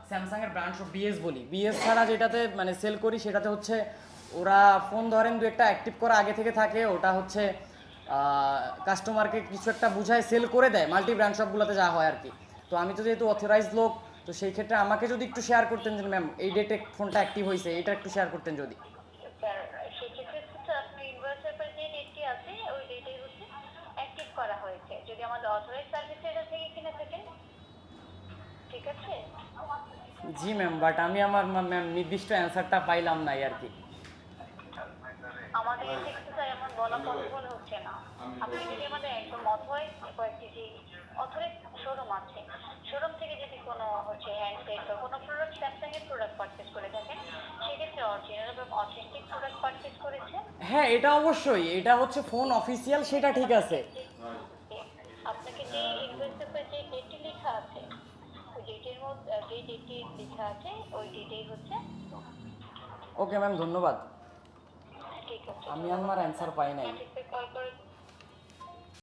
Samsung এর brand shop BS বলি, BS ছাড়া যেটাতে মানে সেল করি সেটাতে হচ্ছে ওরা ফোন ধরেন দু একটা অ্যাক্টিভ করা আগে থেকে থাকে, ওটা হচ্ছে কাস্টমারকে কিছু একটা বুঝায় সেল করে দেয় মাল্টি ব্র্যান্ড শপগুলোতে যা হয় আর কি। তো আমি তো যেহেতু অথরাইজ লোক, তো সেই ক্ষেত্রে আমাকে যদি একটু শেয়ার করতেন যে ম্যাম এই ডেটে ফোনটা অ্যাক্টিভ হয়েছে, এটা একটু শেয়ার করতেন যদি। স্যার সেক্ষেত্রে হচ্ছে আপনার ইনভয়েসের পর যে ডেটটি আছে ওই ডেটেই হচ্ছে অ্যাক্টিভ করা হয়েছে, যদি আমাদের অথরাইজ সার্ভিসের থেকে কিনে থাকেন। ঠিক আছে। জি ম্যাম, বাট আমি আমার ম্যাম নির্দিষ্ট অ্যান্সারটা পাইলাম নাই আর কি। আমাদের থেকে তো স্যার এমন বলা পসিবল হচ্ছে না। আপনি যদি আমাদের একদম অথরাইজ কয়েকটি যে অথরাইজ শোরুম আছে, শোরুম থেকে যদি কোনো হচ্ছে হ্যান্ডসেট বা কোনো প্রোডাক্ট স্যামসাং এর প্রোডাক্ট পারচেস করে থাকেন, সেক্ষেত্রে অরিজিনাল এবং অথেন্টিক প্রোডাক্ট পারচেস করেছেন। হ্যাঁ এটা অবশ্যই, এটা হচ্ছে ফোন অফিসিয়াল, সেটা ঠিক আছে। আপনাকে যে ইনভয়েসের পর যে ডেটটি লেখা আছে, ওই ডেটের মধ্যে যে ডেটটি লেখা আছে ওই ডেটেই হচ্ছে। ওকে ম্যাম, ধন্যবাদ। ঠিক আছে, আমি ধন্যবাদ আমার অ্যান্সার পাই নাই। আপনাকে কল করে